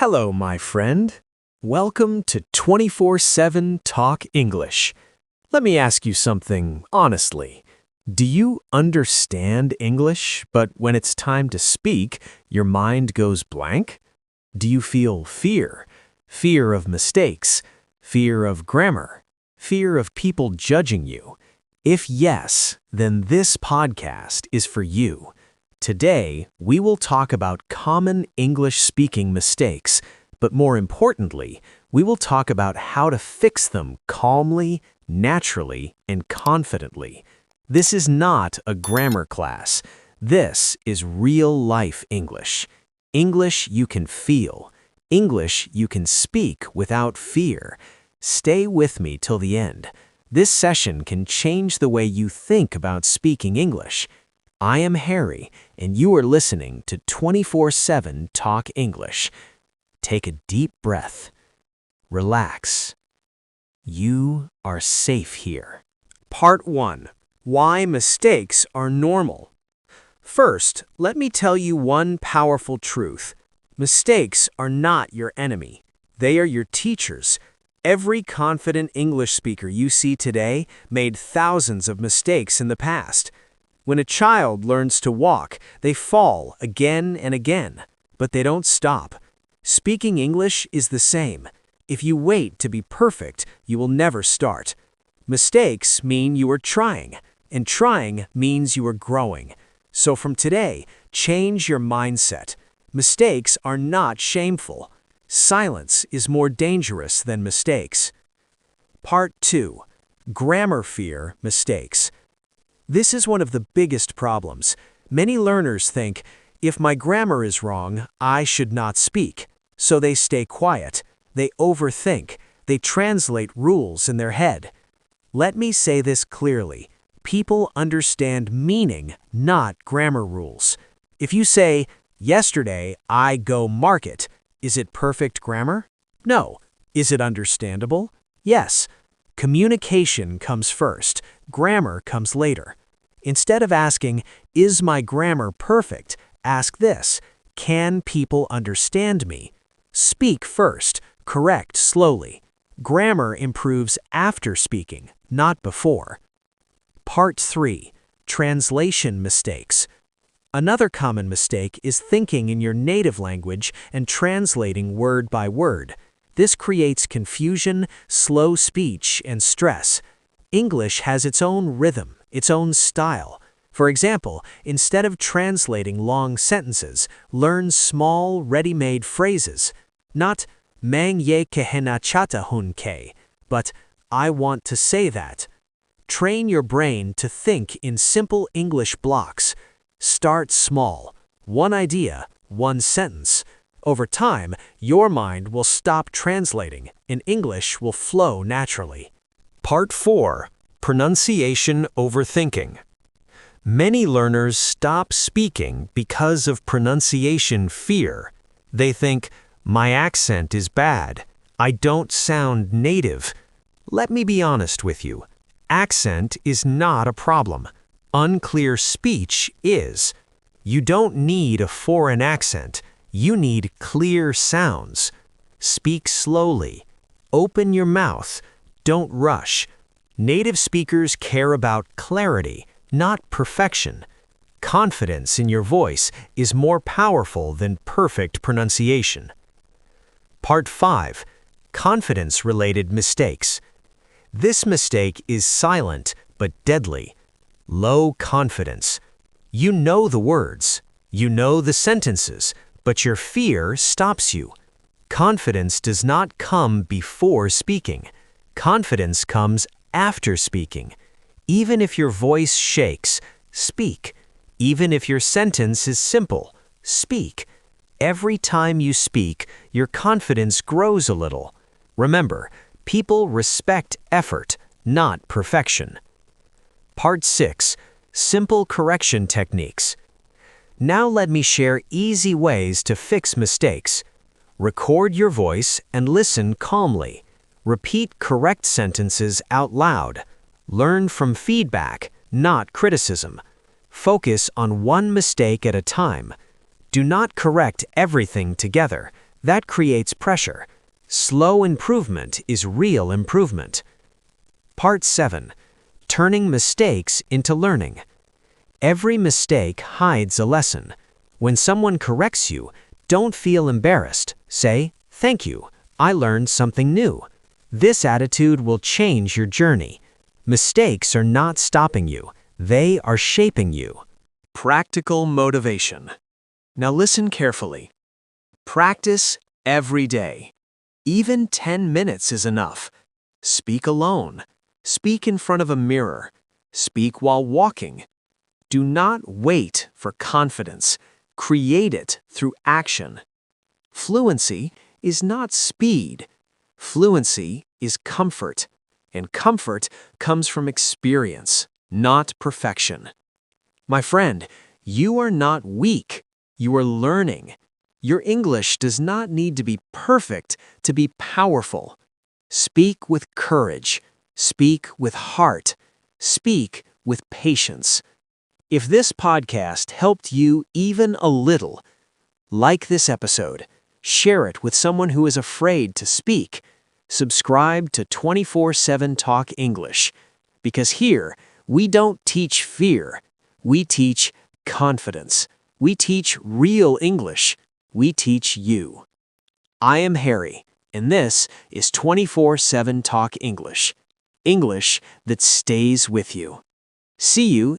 Hello, my friend. Welcome to 24/7 Talk English. Let me ask you something honestly. Do you understand English, but when it's time to speak, your mind goes blank? Do you feel fear? Fear of mistakes? Fear of grammar? Fear of people judging you? If yes, then this podcast is for you. Today, we will talk about common English-speaking mistakes, but more importantly, we will talk about how to fix them calmly, naturally, and confidently. This is not a grammar class. This is real-life English. English you can feel. English you can speak without fear. Stay with me till the end. This session can change the way you think about speaking English. I am Harry, and you are listening to 24/7 Talk English. Take a deep breath. Relax. You are safe here. Part 1. Why mistakes are normal. First, let me tell you one powerful truth. Mistakes are not your enemy. They are your teachers. Every confident English speaker you see today made thousands of mistakes in the past. When a child learns to walk, they fall again and again, but they don't stop. Speaking English is the same. If you wait to be perfect, you will never start. Mistakes mean you are trying, and trying means you are growing. So from today, change your mindset. Mistakes are not shameful. Silence is more dangerous than mistakes. Part 2. Grammar fear mistakes. This is one of the biggest problems. Many learners think, if my grammar is wrong, I should not speak. So they stay quiet. They overthink. They translate rules in their head. Let me say this clearly. People understand meaning, not grammar rules. If you say, yesterday I go market, is it perfect grammar? No. Is it understandable? Yes. Communication comes first. Grammar comes later. Instead of asking, is my grammar perfect? Ask this, can people understand me? Speak first, correct slowly. Grammar improves after speaking, not before. Part 3. Translation mistakes. Another common mistake is thinking in your native language and translating word by word. This creates confusion, slow speech, and stress. English has its own rhythm, its own style. For example, instead of translating long sentences, learn small, ready-made phrases. Not mang ye kehena chata hun ke, but I want to say that. Train your brain to think in simple English blocks. Start small. One idea, one sentence. Over time, your mind will stop translating, and English will flow naturally. Part 4. Pronunciation overthinking. Many learners stop speaking because of pronunciation fear. They think, my accent is bad. I don't sound native. Let me be honest with you. Accent is not a problem. Unclear speech is. You don't need a foreign accent. You need clear sounds. Speak slowly. Open your mouth. Don't rush. Native speakers care about clarity, not perfection. Confidence in your voice is more powerful than perfect pronunciation. Part 5. Confidence-related mistakes. This mistake is silent but deadly. Low confidence. You know the words. You know the sentences, but your fear stops you. Confidence does not come before speaking. Confidence comes after speaking. Even if your voice shakes, speak. Even if your sentence is simple, speak. Every time you speak, your confidence grows a little. Remember, people respect effort, not perfection. Part 6. Simple correction techniques. Now let me share easy ways to fix mistakes. Record your voice and listen calmly. Repeat correct sentences out loud. Learn from feedback, not criticism. Focus on one mistake at a time. Do not correct everything together. That creates pressure. Slow improvement is real improvement. Part 7. Turning mistakes into learning. Every mistake hides a lesson. When someone corrects you, don't feel embarrassed. Say, "Thank you. I learned something new." This attitude will change your journey. Mistakes are not stopping you. They are shaping you. Practical motivation. Now listen carefully. Practice every day. Even 10 minutes is enough. Speak alone. Speak in front of a mirror. Speak while walking. Do not wait for confidence. Create it through action. Fluency is not speed. Fluency is comfort. And comfort comes from experience, not perfection. My friend, you are not weak. You are learning. Your English does not need to be perfect to be powerful. Speak with courage. Speak with heart. Speak with patience. If this podcast helped you even a little, like this episode, share it with someone who is afraid to speak. Subscribe to 24/7 Talk English, because here we don't teach fear. We teach confidence. We teach real English. We teach you. I am Harry, and this is 24/7 Talk English. English that stays with you. See you